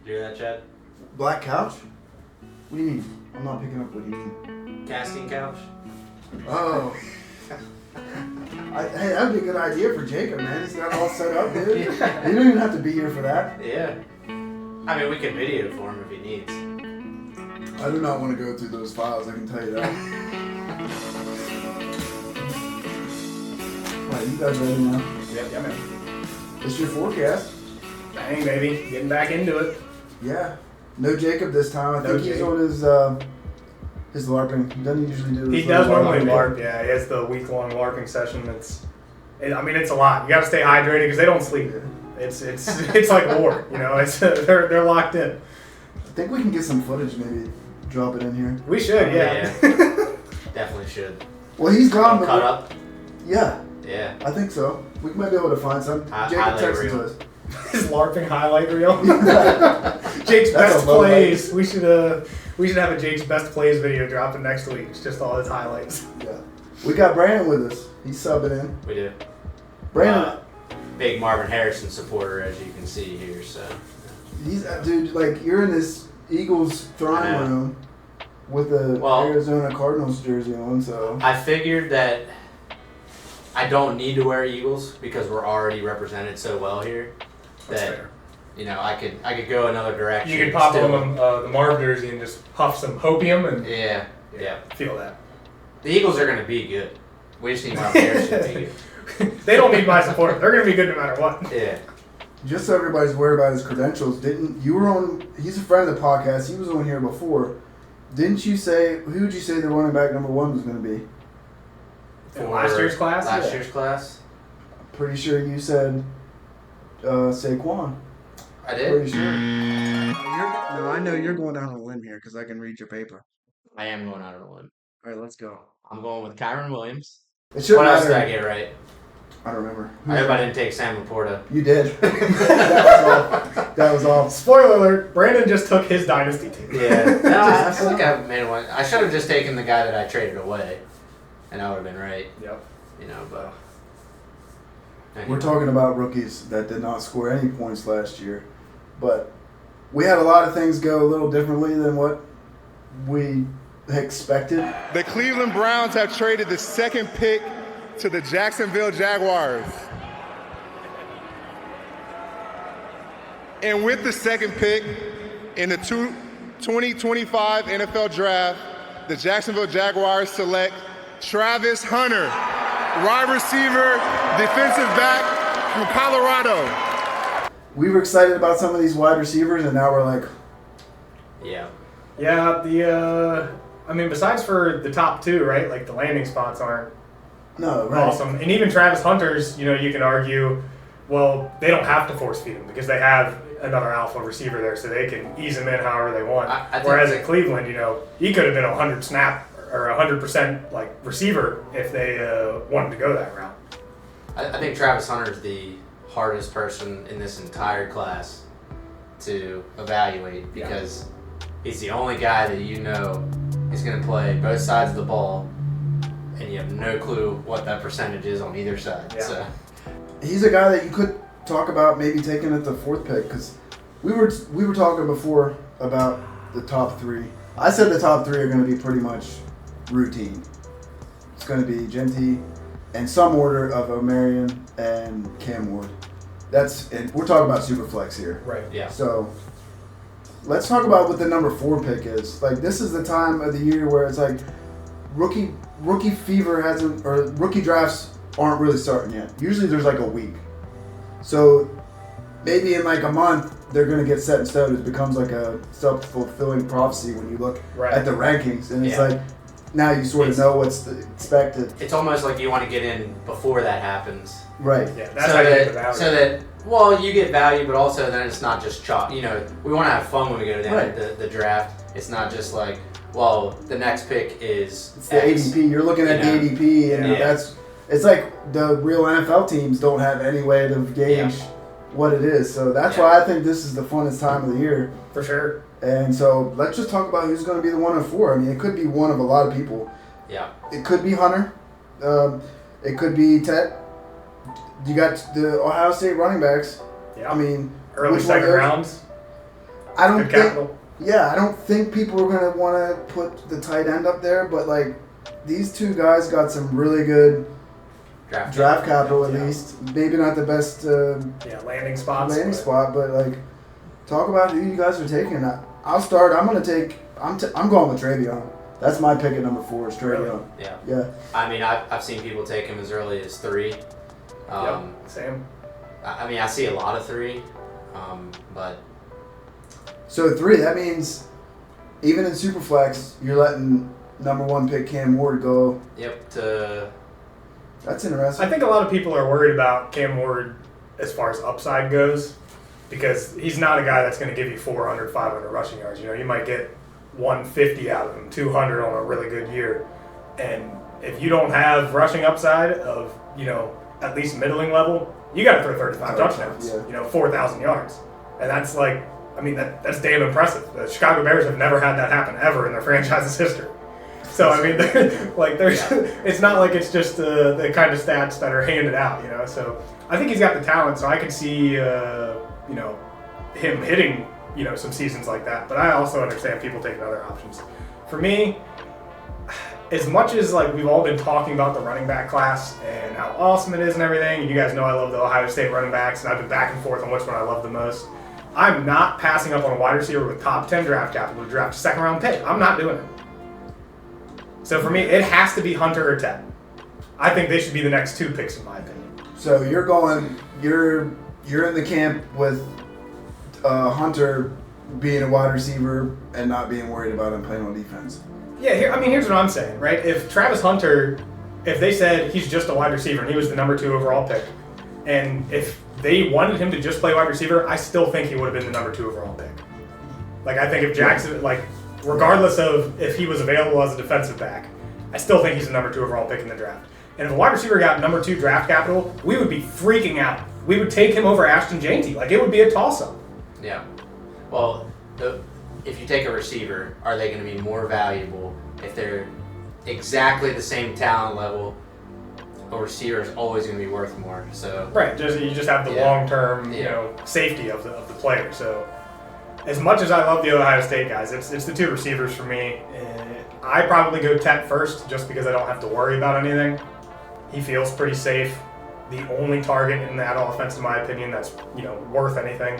You hear that, Chad? Black couch? What do you mean? I'm not picking up what you mean. Casting couch? Oh. Hey, that'd be a good idea for Jacob, man. He's got it all set up, dude. You don't even have to be here for that. Yeah. I mean, we can video for him if he needs. I do not want to go through those files, I can tell you that. Alright, you guys ready now? Yep, man. It's your forecast. Bang, baby. Getting back into it. Yeah. No Jacob this time. I No think he's Jacob. on his LARPing. Doesn't he usually do his He does little normally LARPing? LARP, yeah. He has the week-long LARPing session. It's a lot. You got to stay hydrated because they don't sleep. It's like war, you know. It's they're locked in. I think we can get some footage, maybe drop it in here. We should, yeah. Definitely should. Well, he's gone, Cut up? Yeah, Yeah. I think so. We might be able to find some. Jacob highlight texted reel. to us. His LARPing highlight reel. Jake's That's best a low plays. We should have a Jake's best plays video dropping next week. It's just all his highlights. Yeah. We got Brandon with us. He's subbing in. We do. Brandon, Big Marvin Harrison supporter, as you can see here, so. he's dude. Like you're in this Eagles I throne know. room with a Well- Arizona Cardinals jersey on. So I figured that I don't need to wear Eagles because we're already represented so well here. That's That, fair. you know, I could go another direction. You could pop still. on the Marv jersey and just puff some hopium and Yeah. feel that. The Eagles are going to be good. We just need Marvin Harrison to be good. They don't need my support. They're going to be good no matter what. Yeah. just so everybody's aware about his credentials, you were on? He's a friend of the podcast. He was on here before. Didn't you say who would you say the running back number 1 was going to be? In last year's class? Last Yeah. year's class? Pretty sure you said Saquon. I did? Pretty sure. No, I know you're going down on a limb here because I can read your paper. I am going out on a limb. All right, let's go. I'm going with Kyron Williams. It shouldn't What else did I matter. get right? I don't remember. I hope I didn't take Sam Laporta. You did. That was all. Spoiler alert, Brandon just took his dynasty team. Yeah. No, I feel like I made one. I should have just taken the guy that I traded away, and I would have been right. Yep. You know, but. We're talking about rookies that did not score any points last year, but we had a lot of things go a little differently than what we expected. The Cleveland Browns have traded the second pick to the Jacksonville Jaguars. And with the second pick in the 2025 NFL Draft, the Jacksonville Jaguars select Travis Hunter, wide receiver, defensive back from Colorado. We were excited about some of these wide receivers, and now we're like, Yeah. Yeah, besides for the top 2, right? Like the landing spots aren't no, right. awesome. And even Travis Hunter's, you can argue, well, they don't have to force feed him because they have another alpha receiver there, so they can ease him in however they want. I think Whereas that- at Cleveland, he could have been a 100 snap or 100% like receiver if they wanted to go that route. I think Travis Hunter's the hardest person in this entire class to evaluate because he's the only guy that you know is going to play both sides of the ball, and you have no clue what that percentage is on either side. Yeah. So. He's a guy that you could talk about maybe taking at the 4th pick because we were talking before about the top 3. I said the top 3 are going to be pretty much routine. It's going to be Genty and some order of Omarion and Cam Ward. And we're talking about Superflex here. Right. Yeah. So let's talk about what the number 4 pick is. Like this is the time of the year where it's like rookie fever hasn't, or rookie drafts aren't really starting yet. Usually there's like a week. So maybe in like a month they're going to get set in stone. It becomes like a self-fulfilling prophecy when you look at the rankings, and it's like now you sort of know what's expected. It's almost like you want to get in before that happens. Right. Yeah, that's how you get the value. So that, well, you get value, but also then it's not just chalk. We want to have fun when we go down the draft. It's not just like, well, the next pick is It's the X. ADP. You're looking at the ADP, and it's like the real NFL teams don't have any way to gauge what it is. So that's why I think this is the funnest time of the year. For sure. And so let's just talk about who's going to be the 1 of 4. I mean, it could be one of a lot of people. Yeah. It could be Hunter. It could be Ted. You got the Ohio State running backs. Yeah. I mean, Early which one second goes? rounds. I don't Good think. capital. Yeah, I don't think people are gonna want to put the tight end up there, but like these two guys got some really good draft capital at Yeah. least. Maybe not the best Yeah, landing spots. landing but- spot, but like talk about who you guys are taking. I'll start. I'm gonna take. I'm going with Travion. That's my pick at number 4. Is Travion. Yeah. Yeah. I mean, I've seen people take him as early as 3. Yep, same. I mean, I see a lot of 3, but So 3. That means even in Superflex, you're letting number 1 pick Cam Ward go. yep. That's interesting. I think a lot of people are worried about Cam Ward as far as upside goes because he's not a guy that's going to give you 400, 500 rushing yards. You know, you might get 150 out of him, 200 on a really good year. And if you don't have rushing upside of, you know, at least middling level, you got to throw 35 touchdowns, Yeah. you know, 4,000 yards. And that's like, I mean, that's damn impressive. The Chicago Bears have never had that happen ever in their franchise's history. So, I mean, it's not like it's just the kind of stats that are handed out, you know. So, I think he's got the talent, so I could see, you know, him hitting, you know, some seasons like that. But I also understand people taking other options. For me, as much as like we've all been talking about the running back class and how awesome it is and everything, and you guys know I love the Ohio State running backs, and I've been back and forth on which one I love the most. I'm not passing up on a wide receiver with top 10 draft capital to draft a second round pick. I'm not doing it. So for me, it has to be Hunter or Ted. I think they should be the next 2 picks in my opinion. So you're in the camp with Hunter being a wide receiver and not being worried about him playing on defense. Yeah, here's what I'm saying, right? If Travis Hunter, if they said he's just a wide receiver and he was the number 2 overall pick, and if they wanted him to just play wide receiver, I still think he would have been the number 2 overall pick. Like, I think if Jackson, like, regardless of if he was available as a defensive back, I still think he's the number 2 overall pick in the draft. And if a wide receiver got number 2 draft capital, we would be freaking out. We would take him over Ashton Janty. Like, it would be a toss-up. Yeah. Well, if you take a receiver, are they going to be more valuable if they're exactly the same talent level? A receiver is always going to be worth more. So Right. You just have the Yeah. long-term, you know, safety of the player. So, as much as I love the Ohio State guys, it's the 2 receivers for me. I probably go Tet first, just because I don't have to worry about anything. He feels pretty safe. The only target in that offense, in my opinion, that's, you know, worth anything.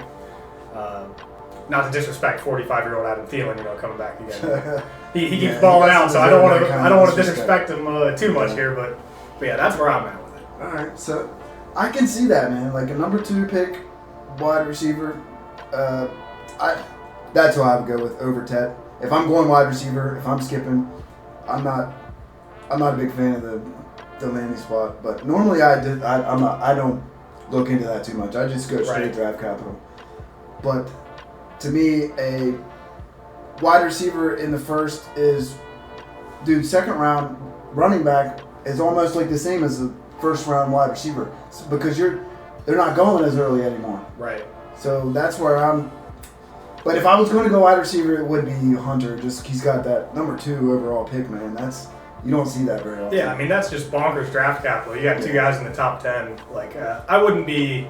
Not to disrespect 45-year-old Adam Thielen, you know, coming back again. He keeps Yeah, balling he out, doesn't so I don't want deserve that to. kind I of don't want to disrespect. disrespect him too much here, but yeah, that's where I'm at with it. All right, so I can see that, man. Like a number 2 pick, wide receiver. That's who I would go with over Ted. If I'm going wide receiver, if I'm skipping, I'm not a big fan of the landing spot. But normally I don't look into that too much. I just go straight Right. draft capital. But to me, a wide receiver in the first is, dude, second round running back is almost like the same as the first round wide receiver because they're not going as early anymore. Right. So that's where I'm. But if I was going to go wide receiver, it would be Hunter. Just he's got that number 2 overall pick, man. You don't see that very often. Yeah, I mean, that's just bonkers draft capital. You got 2 guys in the top 10. Like, I wouldn't be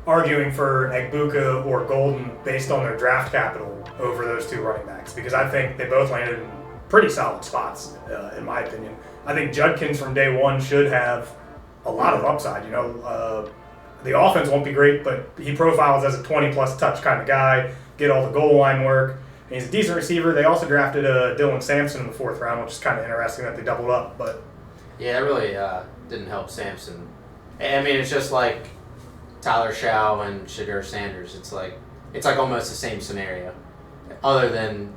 arguing for Egbuka or Golden based on their draft capital over those 2 running backs because I think they both landed in pretty solid spots, in my opinion. I think Judkins from day one should have a lot of upside. You know, the offense won't be great, but he profiles as a 20-plus touch kind of guy, get all the goal line work. And he's a decent receiver. They also drafted Dylan Sampson in the 4th round, which is kind of interesting that they doubled up. But yeah, it really didn't help Sampson. I mean, it's just like Tyler Shaw and Shadur Sanders. It's like almost the same scenario, other than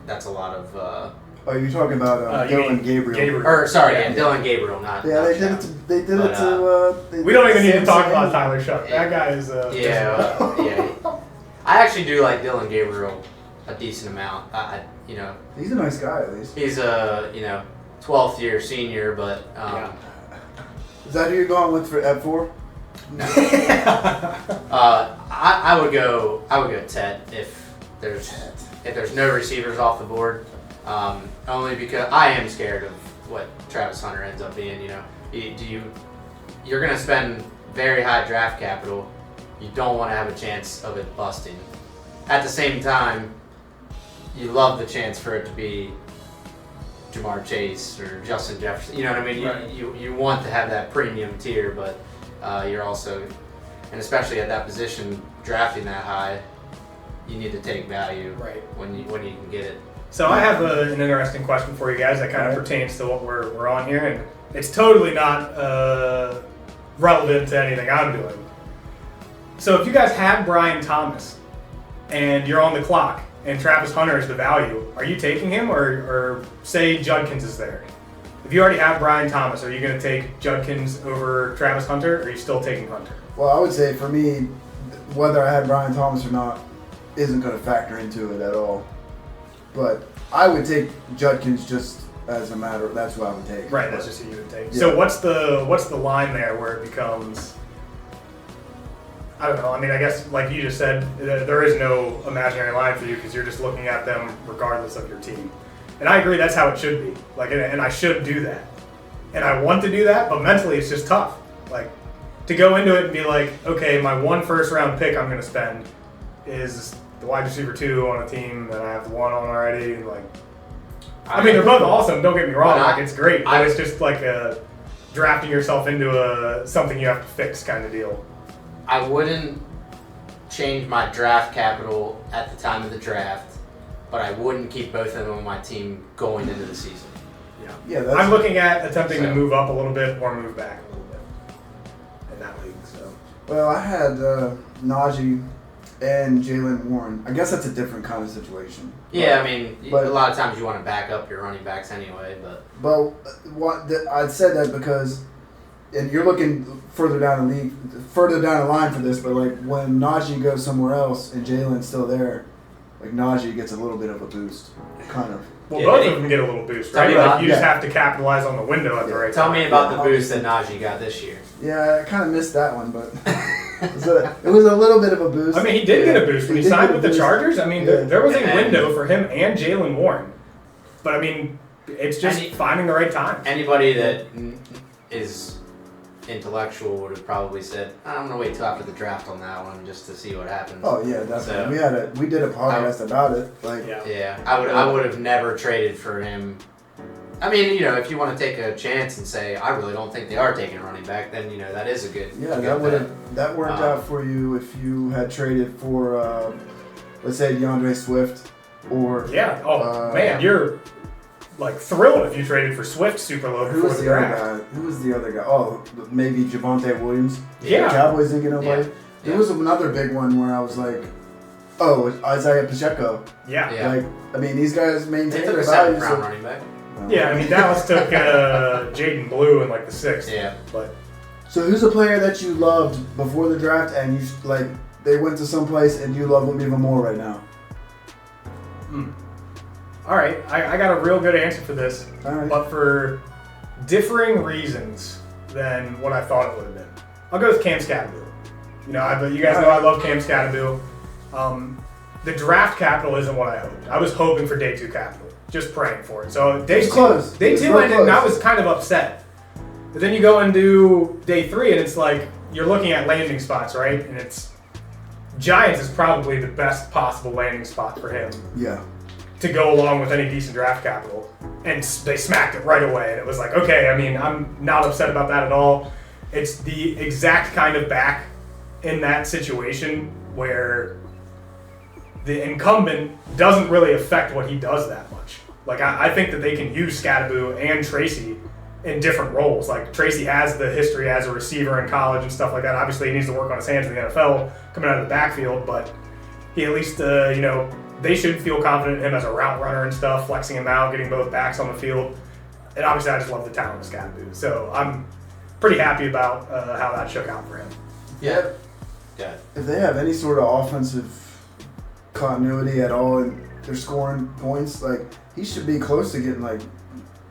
that's a lot of. Oh, you're talking about you Dylan mean Gabriel. Or sorry, Yeah. Dylan Gabriel, not. Yeah, not they did Shaw. it. They did But, it to. we don't even need to talk Samson. about Tyler Shuck. That guy is. Yeah. I actually do like Dylan Gabriel a decent amount. You know, He's a nice guy, at least. he's a 12th year senior, but Yeah. Is that who you're going with at 4? I would go Ted if there's no receivers off the board. Only because I am scared of what Travis Hunter ends up being. You know, you're going to spend very high draft capital. You don't want to have a chance of it busting. at the same time, you love the chance for it to be Jamar Chase or Justin Jefferson. You know what I mean? Right. You want to have that premium tier, but you're also, and especially at that position, drafting that high, you need to take value Right. when you can get it. So I have an interesting question for you guys that kind of pertains to what we're on here, and it's totally not relevant to anything I'm doing. So if you guys have Brian Thomas and you're on the clock and Travis Hunter is the value, are you taking him or say Judkins is there? If you already have Brian Thomas, are you going to take Judkins over Travis Hunter, or are you still taking Hunter? Well, I would say for me, whether I had Brian Thomas or not isn't going to factor into it at all. But I would take Judkins just as a matter of, that's what I would take. Right, that's just who you would take. Yeah. So what's the line there where it becomes, I don't know, I mean, I guess like you just said, there is no imaginary line for you because you're just looking at them regardless of your team. And I agree, that's how it should be. Like, and I should do that. And I want to do that, but mentally it's just tough. Like, to go into it and be like, okay, my one first round pick I'm going to spend is the wide receiver 2 on a team that I have 1 on already. And like, I mean, they're both awesome. Don't get me wrong. Like, it's great. But it's just like drafting yourself into something you have to fix kind of deal. I wouldn't change my draft capital at the time of the draft, but I wouldn't keep both of them on my team going into the season. Yeah, that's, I'm looking at attempting to move up a little bit or move back a little bit in that league. So well, I had Najee and Jalen Warren. I guess that's a different kind of situation. Yeah, I mean, but- a lot of times you want to back up your running backs anyway, but But I said that because, and you're looking further down the line for this, but like when Najee goes somewhere else and Jalen's still there, like Najee gets a little bit of a boost, kind of. well, Yeah, both they- of them get a little boost, Tell right? me Like about- you just yeah. have to capitalize on the window at the right tell time. me about the Yeah, boost that Najee got this year. Yeah, I kind of missed that one, but it was a little bit of a boost. I mean, he did get a boost when He he did signed get a with the boost. Chargers. I mean, Yeah. there was a And- window for him and Jalen Warren. But I mean, it's just And he- finding the right time. Anybody that is intellectual would have probably said, I'm going to wait till after the draft on that one just to see what happens. Oh yeah, definitely. So- we did a podcast about it. Like, Yeah. Yeah, I would have never traded for him. I mean, you know, if you want to take a chance and say, I really don't think they are taking a running back, then, you know, that is a good yeah, good that would bet. have that worked out for you if you had traded for, let's say DeAndre Swift or Yeah. Oh man, you're like thrilled if you traded for Swift super low who before was the the other draft. guy? Who was the other guy? Oh, maybe Javonte Williams. Yeah. The Cowboys didn't get nobody. Yeah. There Yeah. was another big one where I was like, oh, Isaiah Pacheco. Yeah. Yeah. Like, I mean, these guys They maintain took their a value. 7th round running back. Yeah, I mean Dallas took Jaden Blue in like the 6th. Yeah. But So who's a player that you loved before the draft and you like they went to some place and you love them even more right now? all right, I got a real good answer for this, All right. but for differing reasons than what I thought it would have been. I'll go with Cam Scatterbill. You know, you guys know I love Cam Scatterbill. The draft capital isn't what I hoped. I was hoping for day 2 capital, just praying for it. So day It's 2, close. day It's 2 real ended, and I close. was kind of upset. But then you go and do day 3, and it's like you're looking at landing spots, right? And it's Giants is probably the best possible landing spot for him Yeah. to go along with any decent draft capital. And they smacked it right away. And it was like, okay, I mean, I'm not upset about that at all. It's the exact kind of back in that situation where the incumbent doesn't really affect what he does that much. Like, I think that they can use Scatteraboo and Tracy in different roles. Like, Tracy has the history as a receiver in college and stuff like that. Obviously, he needs to work on his hands in the NFL coming out of the backfield, but he at least, you know, they should feel confident in him as a route runner and stuff, flexing him out, getting both backs on the field. And obviously, I just love the talent of Scatteraboo. So I'm pretty happy about how that shook out for him. Yeah. Yeah. If they have any sort of offensive continuity at all and they're scoring points, like he should be close to getting like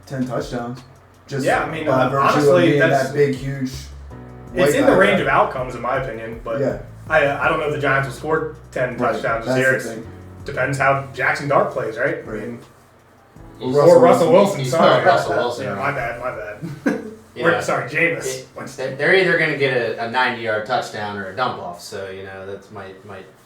10 touchdowns. Just Yeah, I mean, by virtue honestly, of being that's- that big, huge. It's white in the guy. range of outcomes, in my opinion, but Yeah. I don't know if the Giants will score 10 Right, touchdowns this that's year. the It thing. depends how Jackson Dart plays, right? I Right. mean, He's- Russell or Russell Wilson, he's sorry. not Russell Wilson. Yeah, my bad. Yeah. Or, sorry, Jameis. They're either going to get a 90-yard touchdown or a dump off, so you know that might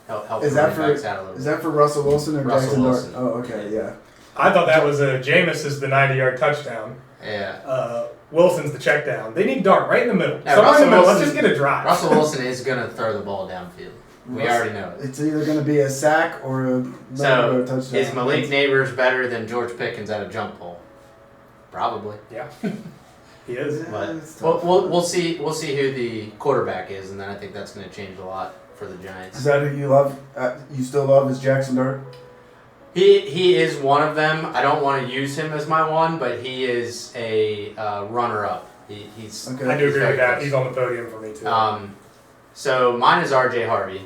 help Is the that running for backs out a little is bit. that for Russell Wilson or Russell Jackson Wilson. Dart? Oh, okay, yeah. I thought that was Jameis is the 90-yard touchdown. Yeah. Wilson's the check down. They need Dart right in the middle. Yeah, Somewhere in the middle. Russell Let's just get a drive. Russell Wilson is going to throw the ball downfield. We already know it. It's either going to be a sack or a So, touchdown. is Malik Neighbors better than George Pickens at a jump ball? Probably. Yeah. He is. But it's tough. we'll see who the quarterback is, and then I think that's going to change a lot for the Giants. Is that who you love? You still love is Jackson Dart? He is one of them. I don't want to use him as my one, but he is a runner-up. He's Okay. I do he's agree very with that. close. He's on the podium for me too. So mine is R.J. Harvey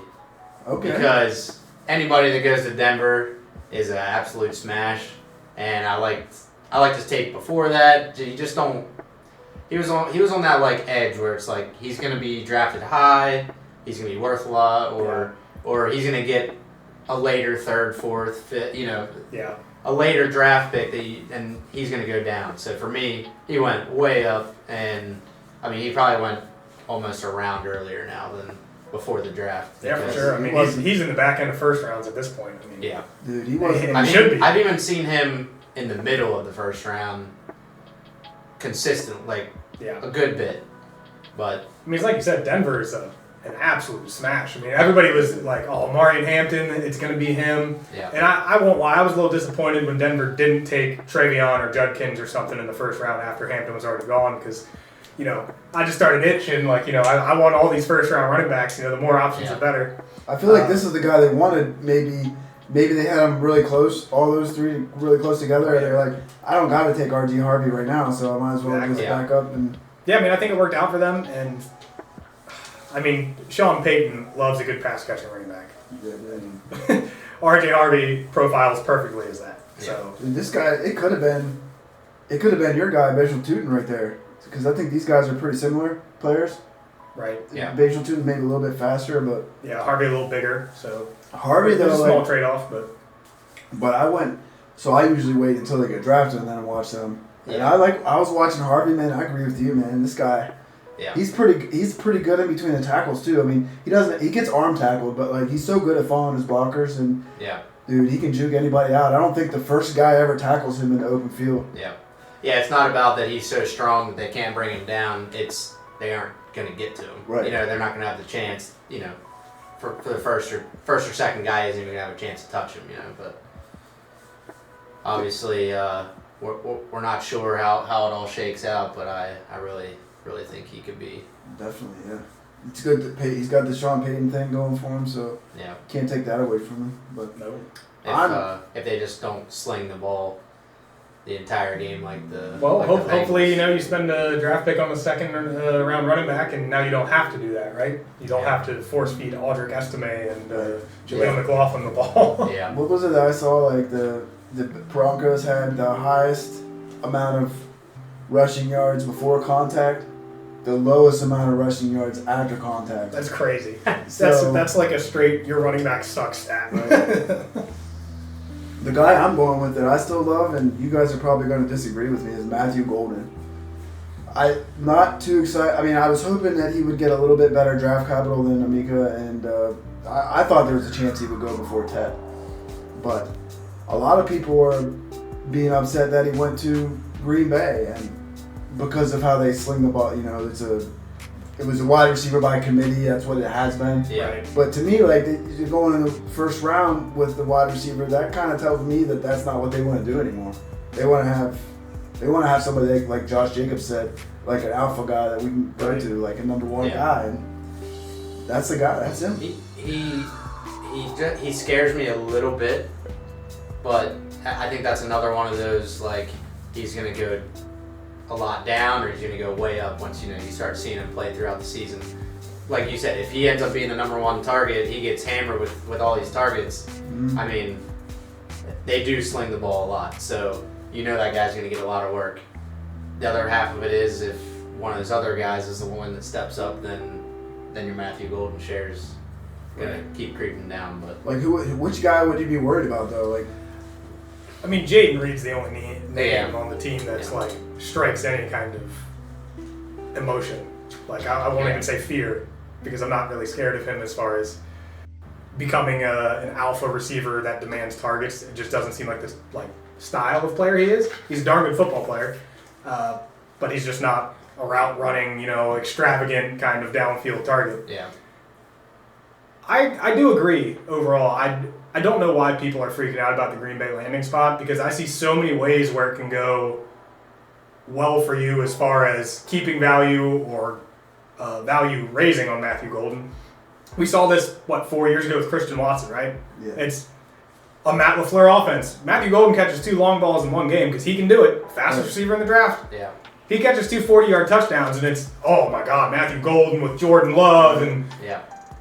Okay. because anybody that goes to Denver is an absolute smash, and I liked his tape before that. You just don't. He was on that like edge where it's like he's gonna be drafted high, he's gonna be worth a lot, or he's gonna get a later third, fourth, fifth, Yeah. a later draft pick and he's gonna go down. So for me, he went way up, and I mean he probably went almost a round earlier now than before the draft. Yeah, for because- sure. I mean, he's in the back end of first rounds at this point. I mean, Yeah, Dude, he wasn't. He should be. I've even seen him in the middle of the first round, consistent, like yeah. a good bit, but. I mean, it's like you said, Denver is an absolute smash. I mean, everybody was like, "Oh, Marion Hampton, it's going to be him." Yeah. And I won't lie, I was a little disappointed when Denver didn't take Travion or Judkins or something in the first round after Hampton was already gone because, I just started itching. Like, I want all these first round running backs. The more options, Yeah. the better. I feel like this is the guy they wanted. Maybe they had him really close, all those three really close together, and they're like, I don't got to take R.G. Harvey right now, so I might as well just Exactly. back up and. Yeah, I mean, I think it worked out for them. And, I mean, Sean Payton loves a good pass catching running back. Yeah, R.J. Harvey profiles perfectly as that. So, dude, this guy, it could have been your guy, Bajal Tootin, right there, because I think these guys are pretty similar players. right. Yeah. Bajal Tootin maybe a little bit faster, but Yeah, Harvey a little bigger. So, Harvey there's a though, small like, trade off, but. but I went. So I usually wait until they get drafted and then I watch them. And Yeah. I was watching Harvey, man. I agree with you, man. This guy, Yeah. he's pretty good in between the tackles too. I mean, he gets arm tackled, but like he's so good at following his blockers and Yeah. dude, he can juke anybody out. I don't think the first guy ever tackles him in the open field. Yeah. Yeah, it's not about that he's so strong that they can't bring him down. It's they aren't going to get to him. Right. They're not going to have the chance, for the first or second guy isn't even going to have a chance to touch him, but obviously we're not sure how it all shakes out, but I really think he could be. Definitely, yeah. It's good that he's got the Sean Payton thing going for him, so Yeah. can't take that away from him. But No. If they just don't sling the ball the entire game like the Well, like the hopefully, Bengals. you spend a draft pick on the second round running back, and now you don't have to do that, right? You don't Yeah. have to force feed Aldrich Estime and Right. Jaleel Yeah. McLaughlin the ball. Yeah. what was it that I saw? Like the Broncos had the highest amount of rushing yards before contact, the lowest amount of rushing yards after contact. That's crazy. So- That's like a straight your running back sucks stat. The guy I'm going with that I still love, and you guys are probably going to disagree with me, is Matthew Golden. I'm not too excited. I mean, I was hoping that he would get a little bit better draft capital than Amika, and I thought there was a chance he would go before Ted. But a lot of people are being upset that he went to Green Bay, and because of how they sling the ball, it was a wide receiver by committee. That's what it has been. Yeah. Right. But to me, like you're going in the first round with the wide receiver, that kind of tells me that that's not what they want to do anymore. They want to have somebody like Josh Jacobs said, like an alpha guy that we can go to, like a number one Yeah. guy, and that's the guy. That's him. He scares me a little bit, but I think that's another one of those like he's gonna go a lot down or he's gonna go way up once you start seeing him play throughout the season. Like you said, if he ends up being the number one target, he gets hammered with all these targets. Mhm. I mean, they do sling the ball a lot, so that guy's gonna get a lot of work. The other half of it is if one of those other guys is the one that steps up, then your Matthew Golden share's gonna keep creeping down. But Like which guy would you be worried about though? Like I mean, Jaden Reed's the only name Yeah. on the team that's Yeah. like strikes any kind of emotion. Like I won't Yeah. even say fear because I'm not really scared of him as far as becoming an alpha receiver that demands targets. It just doesn't seem like this style of player he is. He's a darn good football player, but he's just not a route running, extravagant kind of downfield target. Yeah. I do agree overall. I don't know why people are freaking out about the Green Bay landing spot, because I see so many ways where it can go well for you as far as keeping value or value raising on Matthew Golden. We saw this, 4 years ago with Christian Watson, right? Yeah. It's a Matt LaFleur offense. Matthew Golden catches 2 long balls in one game because he can do it. Fastest receiver in the draft. Yeah. He catches 2 40-yard touchdowns, and it's, oh my God, Matthew Golden with Jordan Love and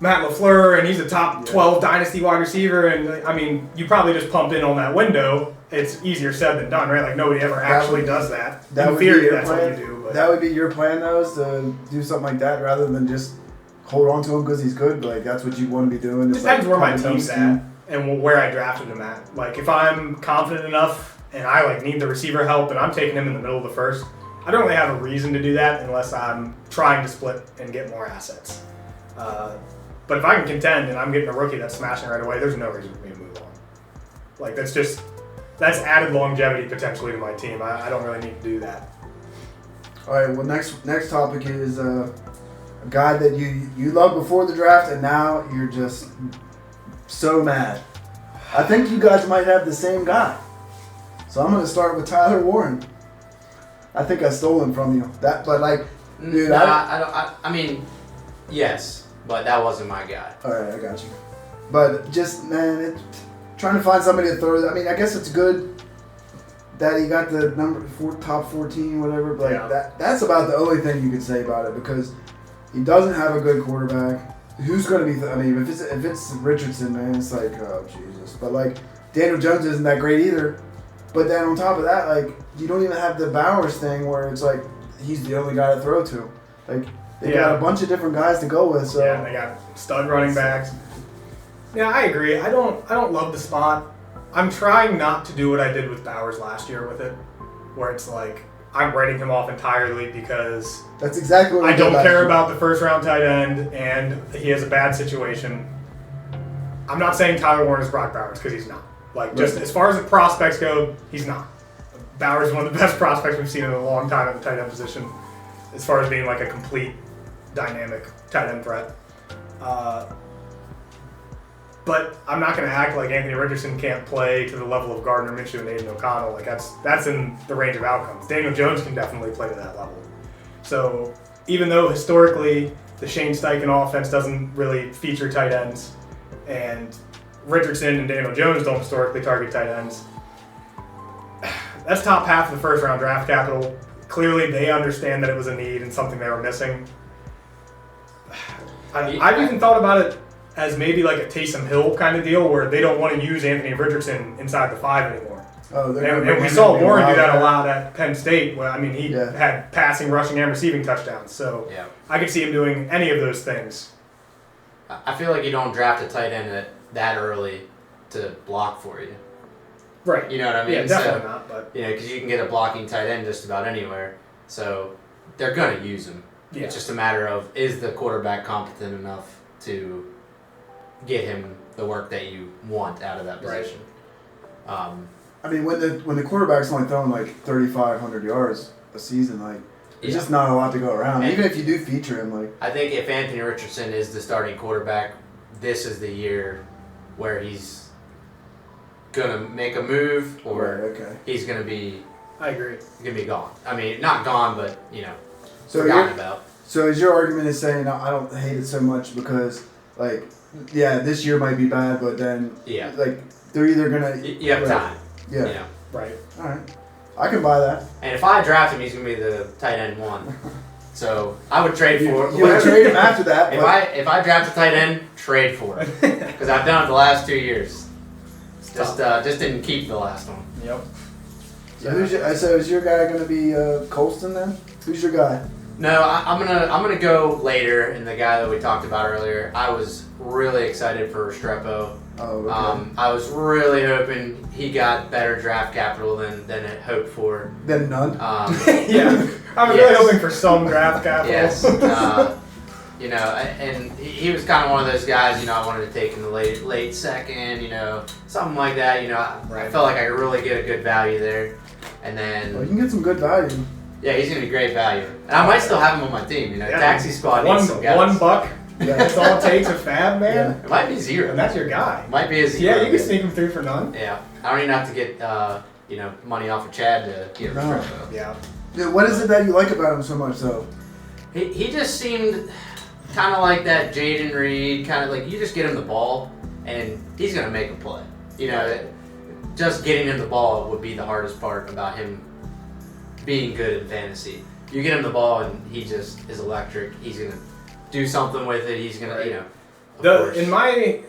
Matt LaFleur, and he's a top 12 dynasty wide receiver. And I mean, you probably just pumped in on that window. It's easier said than done, right? Like nobody ever actually does that. In theory, that's what you do. But that would be your plan, though, is to do something like that rather than just hold on to him because he's good. Like that's what you want to be doing. It depends where my team's at and where I drafted him at. Like if I'm confident enough and I need the receiver help and I'm taking him in the middle of the first, I don't really have a reason to do that unless I'm trying to split and get more assets. But if I can contend and I'm getting a rookie that's smashing right away, there's no reason for me to move on. That's added longevity potentially to my team. I don't really need to do that. All right. Well, next topic is a guy that you loved before the draft and now you're just so mad. I think you guys might have the same guy. So I'm going to start with Tyler Warren. I think I stole him from you. Dude, I mean, yes, but that wasn't my guy. All right, I got you. But just, man, trying to find somebody to throw. I mean, I guess it's good that he got the top 14, whatever. But that's about the only thing you can say about it because he doesn't have a good quarterback. Who's going to be? I mean, if it's Richardson, man, it's like, oh Jesus. But Daniel Jones isn't that great either. But then on top of that, you don't even have the Bowers thing where it's he's the only guy to throw to. They got a bunch of different guys to go with. So yeah, they got stud running backs. Yeah, I agree. I don't love the spot. I'm trying not to do what I did with Bowers last year with it, where it's I'm writing him off entirely because that's exactly what I don't care about the first round tight end and he has a bad situation. I'm not saying Tyler Warren is Brock Bowers because he's not. Just as far as the prospects go, he's not. Bowers is one of the best prospects we've seen in a long time at the tight end position, as far as being a complete dynamic tight end threat. But I'm not going to act like Anthony Richardson can't play to the level of Gardner Minshew and Aiden O'Connell. That's in the range of outcomes. Daniel Jones can definitely play to that level. So even though historically the Shane Steichen offense doesn't really feature tight ends, and Richardson and Daniel Jones don't historically target tight ends, that's top half of the first round draft capital. Clearly they understand that it was a need and something they were missing. I've even thought about it as maybe a Taysom Hill kind of deal where they don't want to use Anthony Richardson inside the 5 anymore. And we saw Warren do that a lot at Penn State. Where, he had passing, rushing, and receiving touchdowns. So I could see him doing any of those things. I feel like you don't draft a tight end that early to block for you. Right. You know what I mean? Yeah, definitely not. But because you can get a blocking tight end just about anywhere. So they're going to use him. Yeah. It's just a matter of, is the quarterback competent enough to get him the work that you want out of that position? Right. When the quarterback's only throwing 3,500 yards a season, there's just not a lot to go around. And even if you do feature him, I think if Anthony Richardson is the starting quarterback, this is the year where he's gonna make a move, or he's gonna be. I agree. Gonna be gone. Not gone, but so forgotten about. So is your argument is saying I don't hate it so much because this year might be bad, but then they're either gonna you have time. Yeah. Right. All right. I can buy that. And if I draft him, he's gonna be the tight end 1. So I would trade for it. You would trade him after that. If I draft a tight end, trade for it because I've done it the last 2 years. Just didn't keep the last one. Yep. So is your guy gonna be Colston then? Who's your guy? No, I'm gonna go later. And the guy that we talked about earlier, I was really excited for Restrepo. Oh, okay. I was really hoping he got better draft capital than it hoped for. Then none. Yeah, I was really hoping for some draft capital. Yes. You know, and he was kind of one of those guys, you know, I wanted to take in the late second, you know, something like that. You know, I felt like I could really get a good value there. And then... Well, you can get some good value. Yeah, he's going to be great value. And I might still have him on my team, you know. Taxi squad needs some guys. $1. Yeah. That's all it takes, a fab, man. It might be 0. And that's your guy. Might be a 0. Yeah, you can sneak him through for none. Yeah. I don't even have to get, you know, money off of Chad to get him No. through. Yeah. Dude, what is it that you like about him so much, though? He just seemed kind of like that Jaden Reed, kind of like you just get him the ball and he's going to make a play. You know, just getting him the ball would be the hardest part about him being good in fantasy. You get him the ball and he just is electric. He's going to do something with it. He's going to, you know. In my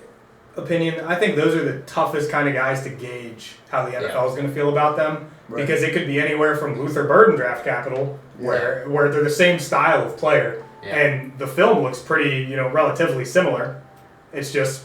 opinion, I think those are the toughest kind of guys to gauge how the NFL is going to feel about them. Right. Because it could be anywhere from Luther Burden draft capital, where they're the same style of player, and the film looks pretty, you know, relatively similar. It's just,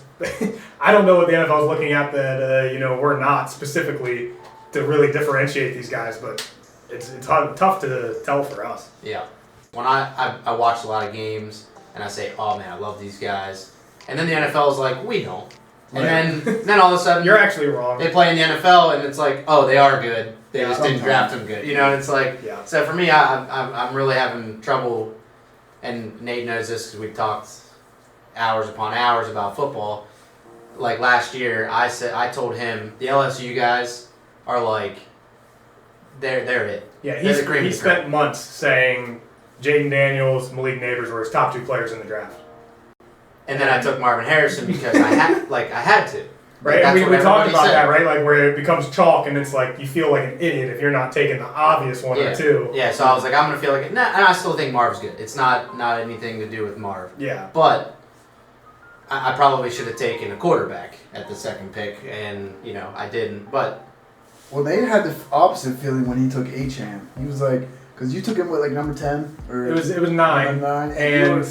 I don't know what the NFL is looking at that, you know, we're not specifically to really differentiate these guys, but it's tough to tell for us. Yeah. When I watch a lot of games and I say, oh man, I love these guys, and then the NFL is like, we don't. And then all of a sudden, You're actually wrong. they play in the NFL, and it's like, oh, they are good. They just didn't draft them good. You know, and it's like, so for me, I'm really having trouble, and Nate knows this because we've talked hours upon hours about football. Like last year, I told him the LSU guys are like, they're it. Yeah, They're the cream he of the crop. spent months saying Jaden Daniels, Malik Neighbors were his top 2 players in the draft. And then I took Marvin Harrison because I had to. Right, Like, and we that's what talked everybody about said. that, right? Like where it becomes chalk, and it's like you feel like an idiot if you're not taking the obvious one or two. Yeah, so I was like, I'm gonna feel like it. Nah, and I still think Marv's good. It's not anything to do with Marv. Yeah. But I probably should have taken a quarterback at the second pick, and you know I didn't. But Well, they had the opposite feeling when he took Achane. He was like, because you took him with like number 10 or It was 9, number 9, and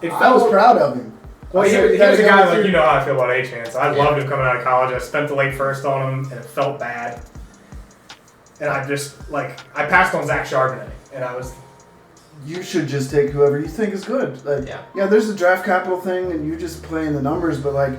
it I was felt. proud of him. Well, I he said, was "You a gotta guy go like through-" you know how I feel about Achane. So I Yeah. loved him coming out of college. I spent the late first on him, and it felt bad. And I just I passed on Zach Charbonnet, and I was. You should just take whoever you think is good. Like, Yeah. there's a draft capital thing, and you're just playing the numbers, but like,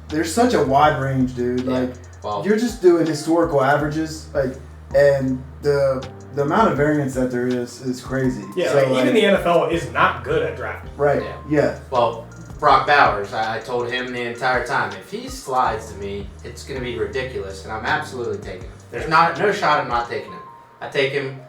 there's such a wide range, dude. Yeah. Like, well, you're just doing historical averages, like, and the amount of variance that there is crazy. Yeah, So, even the NFL is not good at drafting. right. Yeah. Yeah. well, Brock Bowers. I told him the entire time, if he slides to me, it's gonna be ridiculous, and I'm absolutely taking him. There's no shot I'm not taking him. I take him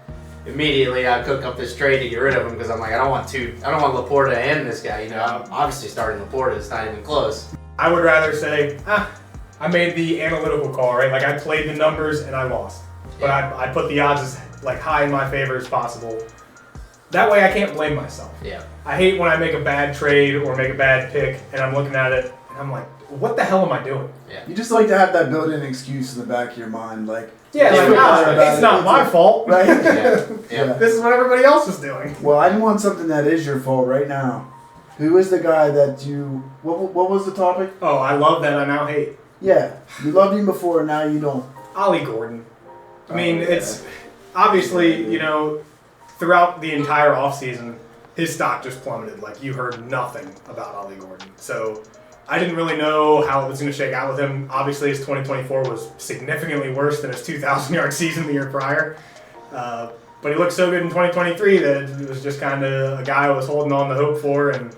immediately. I cook up this trade to get rid of him because I'm like, I don't want Laporta and this guy. You know, I'm obviously starting Laporta. It's not even close. I would rather say, I made the analytical call, right? Like I played the numbers and I lost, but I put the odds as high in my favor as possible. That way I can't blame myself. Yeah. I hate when I make a bad trade or make a bad pick and I'm looking at it and I'm like, what the hell am I doing? You just like to have that built-in excuse in the back of your mind, like, Yeah, Feel bad about it's it. not my fault. right? Yeah. This is what everybody else is doing. Well, I want something that is your fault right now. Who is the guy that you? What was the topic? Oh, I love that I now hate Yeah, you loved him before, now you don't. Ollie Gordon. I mean, Oh, yeah. it's obviously, you know, throughout the entire offseason, his stock just plummeted. Like, you heard nothing about Ollie Gordon. So I didn't really know how it was going to shake out with him. Obviously, his 2024 was significantly worse than his 2,000-yard season the year prior. But he looked so good in 2023 that it was just kind of a guy I was holding on to hope for, and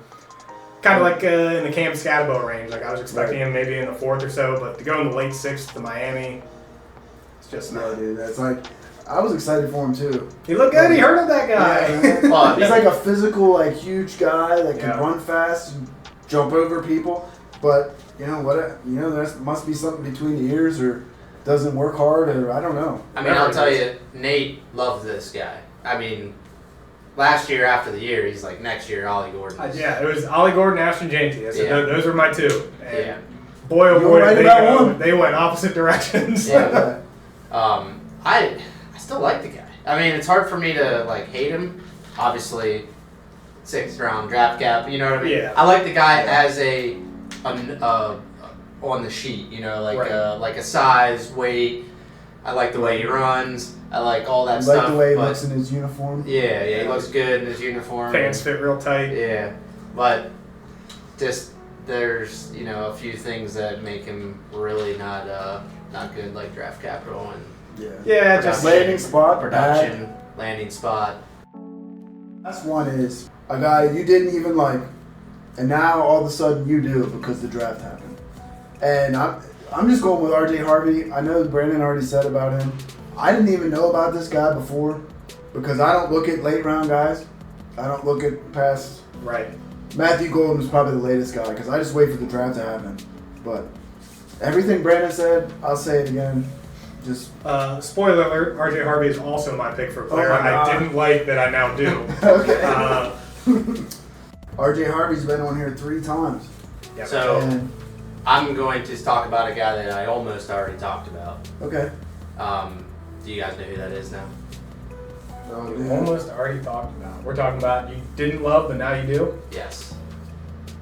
kind of like in the Cam Scatabo range. Like, I was expecting him maybe in the 4th or so, but to go in the late 6th to Miami, it's just No, not. dude, that's like, I was excited for him too. He looked good. He heard of that guy. Yeah. Well, He's like a physical, like huge guy that can Yeah. run fast, and jump over people. But you know what? You know, there must be something between the ears, or doesn't work hard, or I don't know. I mean, I'll tell you, Nate loved this guy. I mean, last year after the year, he's like, next year, Ollie Gordon. Yeah, it was Ollie Gordon, Ashton Jeanty. I said Yeah. those were my two. And Yeah. boy, oh You boy, were right did about one. they went opposite directions. Yeah. I still like the guy. I mean, it's hard for me to hate him. Obviously, 6th round draft cap. You know what I mean? Yeah. I like the guy as on the sheet. You know, Right. like a size, weight, I like the way he runs. I like all that I stuff. like the way he but looks in his uniform. yeah, he looks good in his uniform. Pants fit real tight. Yeah, but just there's a few things that make him really not good, like draft capital and Yeah, just landing spot, production, landing spot. Last one is a guy you didn't even like, and now all of a sudden you do because the draft happened. And I'm just going with RJ Harvey. I know Brandon already said about him. I didn't even know about this guy before because I don't look at late round guys. I don't look at past. Right. Matthew Golden was probably the latest guy because I just wait for the draft to happen. But everything Brandon said, I'll say it again. Just spoiler alert, RJ Harvey is also my pick for a player Oh my God. I didn't like that I now do. okay. RJ Harvey's been on here 3 times. Yeah, So And, I'm going to talk about a guy that I almost already talked about. okay. Do you guys know who that is now? Oh, you yeah. almost already talked about. We're talking about you didn't love, but now you do. Yes.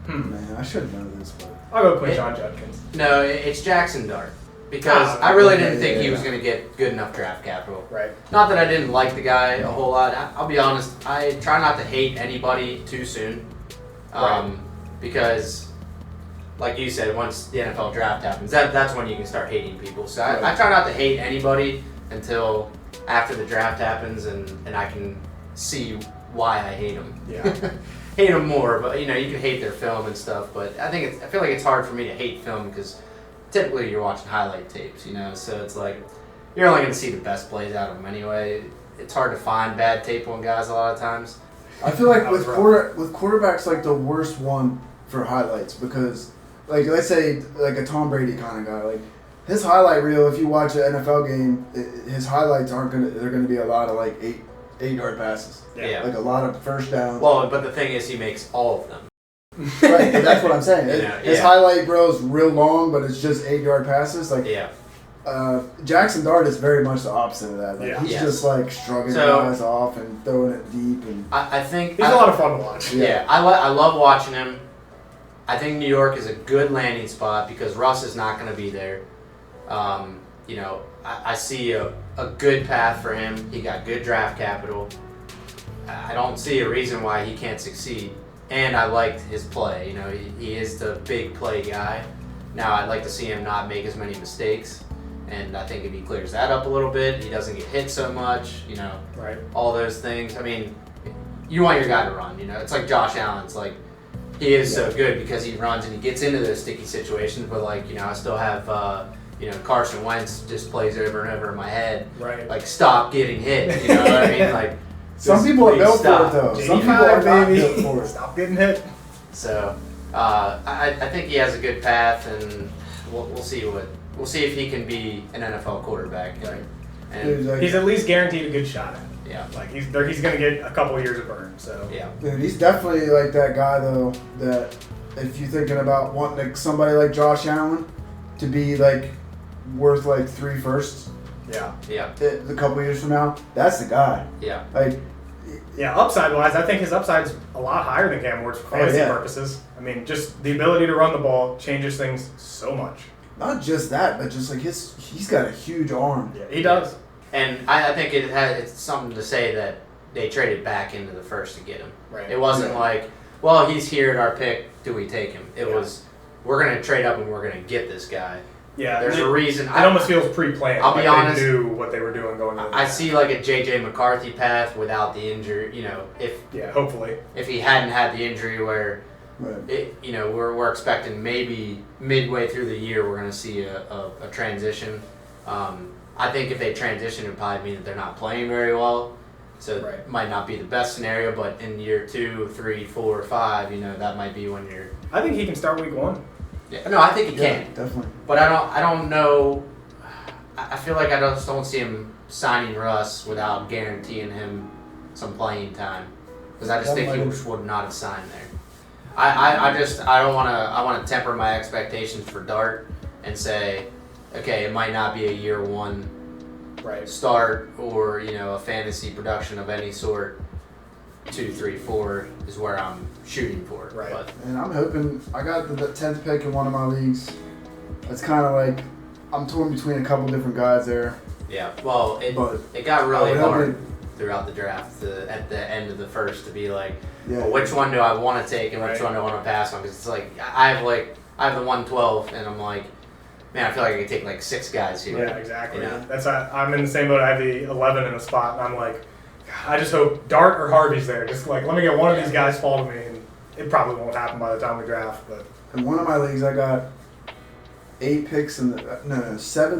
Man, I should have known this, but I'll go Quinshon Judkins. No, it's Jackson Dart. Because Ah, I really okay, didn't think he yeah. was going to get good enough draft capital. Right. Not that I didn't like the guy a whole lot. I'll be honest, I try not to hate anybody too soon. Right. Because, like you said, once the NFL draft happens, that's when you can start hating people. So I Right. try not to hate anybody until after the draft happens and I can see why I hate them. Yeah. Hate them more, but you can hate their film and stuff. But I feel like it's hard for me to hate film because typically you're watching highlight tapes, so it's like you're only going to see the best plays out of them anyway. It's hard to find bad tape on guys a lot of times. I feel like That was with rough. with quarterbacks, like the worst one for highlights because, like, let's say like a Tom Brady kind of guy, like his highlight reel. If you watch an NFL game, his highlights they're gonna be a lot of like 8-yard passes, Yeah. like a lot of first downs. Well, but the thing is, he makes all of them. Right, that's what I'm saying. His Yeah. highlight reel's real long, but it's just 8-yard passes. Like Yeah. Jackson Dart is very much the opposite of that. Like, Yeah. he's Yes. just like shrugging So- guys off and throwing it deep and. I think He's a lot of fun to watch. Yeah, I love watching him. I think New York is a good landing spot because Russ is not going to be there. I see a good path for him. He got good draft capital. I don't see a reason why he can't succeed. And I liked his play. He is the big play guy. Now I'd like to see him not make as many mistakes. And I think if he clears that up a little bit, he doesn't get hit so much, Right. all those things. I mean, you want your guy to run, It's like Josh Allen. It's like, he is so good because he runs and he gets into those sticky situations, but I still have, Carson Wentz just plays over and over in my head. Right. Like, stop getting hit, you know what I mean? Like, Some just people are please built stop. for it though. Some JD people are not baby. built for it. Stop getting hit. So, I think he has a good path, and we'll see if he can be an NFL quarterback. Right. And Dude, He's at least guaranteed a good shot at it. yeah, Like he's going to get a couple of years of burn. So yeah. Dude, he's definitely like that guy though. That if you're thinking about wanting like somebody like Josh Allen to be like worth like 3 firsts yeah. Yeah, a couple years from now, that's the guy. yeah. Like, Yeah, upside wise, I think his upside's a lot higher than Cam Ward's for fantasy yeah. purposes. I mean, just the ability to run the ball changes things so much. not just that, but just like he's got a huge arm. Yeah, he does. And I think it's something to say that they traded back into the first to get him. Right. It wasn't Yeah. like, well, he's here at our pick, do we take him? It Yeah. was, we're going to trade up and we're going to get this guy. Yeah, There's it, a reason. It almost feels pre-planned. I'll be like honest. They knew what they were doing going into I that. see like a J.J. McCarthy path without the injury. Yeah, hopefully. If he hadn't had the injury where Right. we're expecting maybe midway through the year we're going to see a transition. I think if they transition, it would probably mean that they're not playing very well. So Right. it might not be the best scenario, but in year 2, 3, 4, 5, that might be when you're. I think he can start week 1. Yeah, no, I think he Yeah, can, definitely. but I don't know. I feel like I just don't see him signing Russ without guaranteeing him some playing time, because I just That think he might- just would not have signed there. I don't want to. I want to temper my expectations for Dart and say, okay, it might not be a year 1 Right. start or a fantasy production of any sort. 2, 3, 4 is where I'm shooting for. Right. But And I'm hoping I got the 10th pick in one of my leagues. It's kind of like I'm torn between a couple different guys there, Yeah, well, But it got really I would hope hard throughout the draft at the end of the first to be like, Yeah. well, which one do I want to take and which Right. one do I want to pass on? Because it's like I have the 112, and I'm like, man, I feel like I could take like 6 guys here. Yeah, exactly. You know? That's I'm in the same boat. I have the 11 in a spot, and I'm like, I just hope Dart or Harvey's there. Just like let me get one of these guys fall to me, and it probably won't happen by the time we draft. But In one of my leagues, I got 7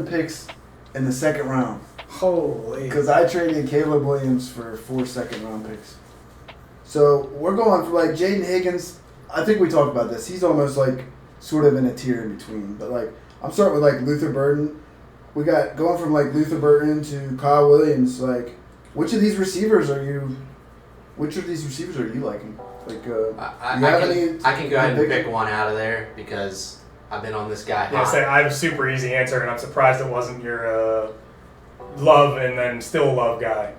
picks in the second round holy, because I traded Caleb Williams for 4 second-round picks. So we're going for like Jaden Higgins. I think we talked about this. He's almost like sort of in a tier in between. But like I'm starting with like Luther Burden. We got going from like Luther Burden to Kyle Williams. Like, which of these receivers are you liking? Like, I you have can, any? I can go ahead and pick? pick one out of there because I've been on this guy yeah. hot. Say I have a super easy answer, and I'm surprised it wasn't your love and then still love guy.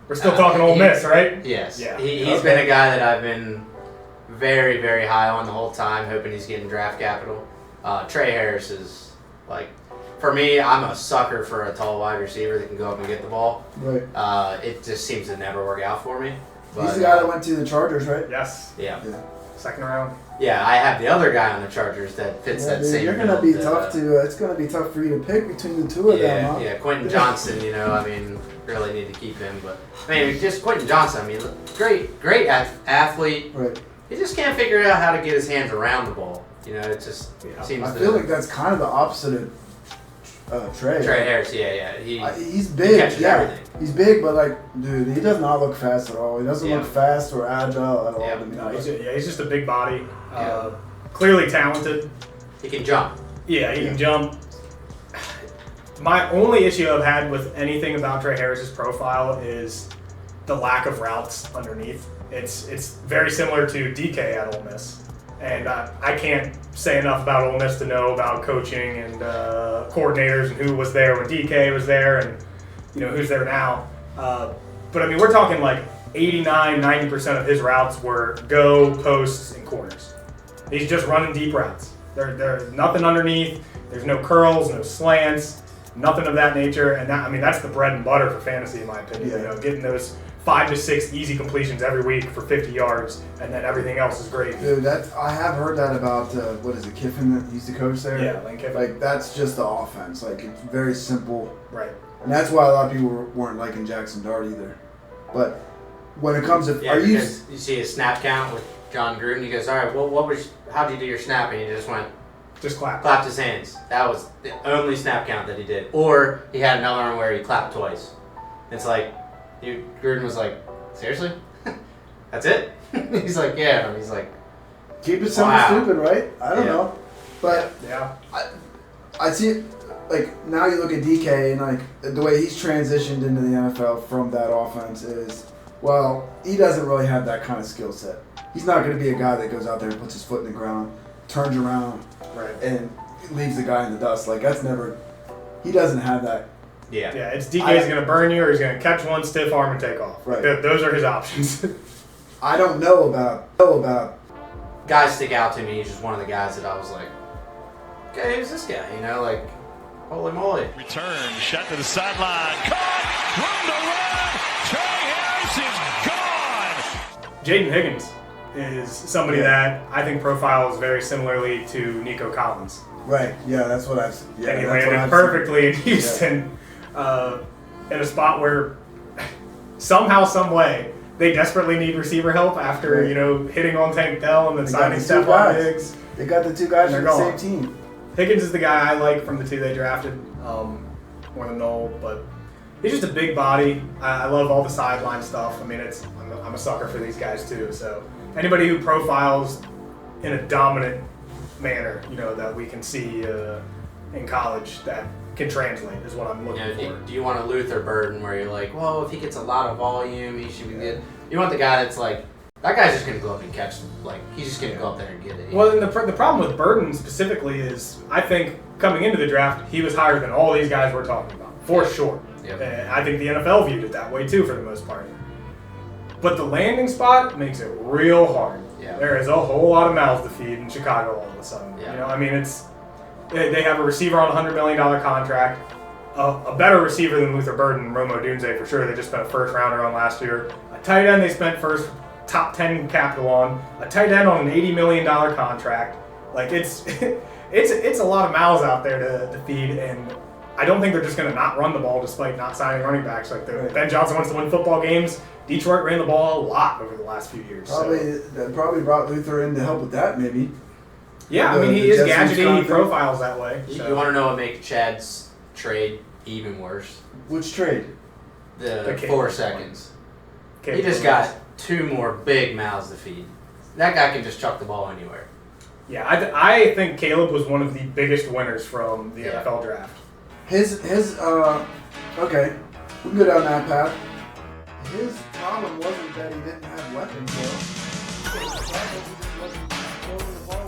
We're still talking Ole Miss, right? Yes. Yeah. He's Okay. been a guy that I've been very, very high on the whole time, hoping he's getting draft capital. Trey Harris is like, for me, I'm a sucker for a tall wide receiver that can go up and get the ball. Right. It just seems to never work out for me. But, He's the guy that went to the Chargers, right? Yes. Yeah. Yeah. Second round. Yeah, I have the other guy on the Chargers that fits Yeah, that dude, same. you're gonna mold be that, tough to. It's gonna be tough for you to pick between the two of them, huh? Yeah, Quentin Johnson, you know, I mean, really need to keep him. But, I mean, just Quentin Johnson, I mean, great athlete. Right. He just can't figure out how to get his hands around the ball. You know, it just Yeah. seems I to. feel like that's kind of the opposite of Trey. Trey Harris, yeah. He's He big, catches yeah. everything. He's big, but like, dude, he does not look fast at all. He doesn't Yeah. look fast or agile at all Yeah. to me. No, he's just a big body. Yeah. Clearly talented. He can jump. Yeah, he can jump. My only issue I've had with anything about Trey Harris's profile is the lack of routes underneath. It's very similar to DK at Ole Miss, and I can't say enough about Ole Miss to know about coaching and coordinators and who was there when DK was there and who's there now. But I mean, we're talking like 89-90% of his routes were go, posts, and corners. He's just running deep routes. There's nothing underneath. There's no curls, no slants, nothing of that nature. And that's the bread and butter for fantasy, in my opinion. Yeah. Getting those 5 to 6 easy completions every week for 50 yards, and then everything else is great. Dude, I have heard that about what is it, Kiffin that used to coach there? Yeah, Lane Kiffin. Like that's just the offense. Like it's very simple, Right. and that's why a lot of people weren't liking Jackson Dart either. But when it comes to, Yeah, are you? because you see his snap count with John Gruden. He goes, all right, well, how'd you do your snap? And he just went, Just clap. clapped his hands. That was the only snap count that he did. Or he had another one where he clapped twice. It's like, Gruden was like, seriously? That's it? He's like, yeah. And he's like, Keep it simple, Wow. stupid, right? I don't Yeah. know, but Yeah. I see it, like now you look at DK and like the way he's transitioned into the NFL from that offense is, well, he doesn't really have that kind of skill set. He's not going to be a guy that goes out there and puts his foot in the ground, turns around, Right. and leaves the guy in the dust. Like that's never. He doesn't have that. yeah. Yeah, it's DK's going to burn you, or he's going to catch one stiff arm and take off. Right. Those are his options. I don't know about. Guys stick out to me. He's just one of the guys that I was like, okay, who's this guy? You know, like, holy moly. Return, shot to the sideline. Caught! Room to run. Trey Harris is gone. Jaden Higgins is somebody that I think profiles very similarly to Nico Collins. Right. Yeah, that's what I've. Yeah, And he that's what landed I've perfectly in Houston in a spot where somehow, some way, they desperately need receiver help after, Right. hitting on Tank Dell and then They got signing the two Stephon guys. Diggs. They got the two guys And from they're the same gone. team. Higgins is the guy I like from the 2 they drafted, more than Noel, but he's just a big body. I love all the sideline stuff. I mean, I'm a sucker for these guys too. So anybody who profiles in a dominant manner, that we can see in college that can translate is what I'm You looking know, for. do you want a Luther Burden where you're like, well, if he gets a lot of volume, he should be good. You want the guy that's like, that guy's just going to go up and catch them. Like, he's just going to go up there and get it. Well, and the problem with Burden specifically is, I think coming into the draft, he was higher than all these guys we're talking about, for sure. Yep. And I think the NFL viewed it that way too, for the most part. But the landing spot makes it real hard. Yeah. There is a whole lot of mouths to feed in Chicago all of a sudden. Yeah. I mean, they have a receiver on a $100 million contract. a better receiver than Luther Burden, Rome Odunze for sure. They just spent a first rounder on last year. A tight end they spent first top 10 capital on. A tight end on an $80 million contract. Like it's it's a lot of mouths out there to feed, and I don't think they're just going to not run the ball despite not signing running backs. Like Ben Johnson wants to win football games. Detroit ran the ball a lot over the last few years. That probably brought Luther in to help with that, maybe. Yeah, I mean, he is gadgety. He profiles that way. So. You want to know what makes Chad's trade even worse? Which trade? The Caleb 4 seconds. Caleb He just got 2 more big mouths to feed. That guy can just chuck the ball anywhere. Yeah, I think Caleb was one of the biggest winners from the NFL draft. Okay, we can go down that path. His problem wasn't that he didn't have weapons, though. His problem was he just wasn't throwing the ball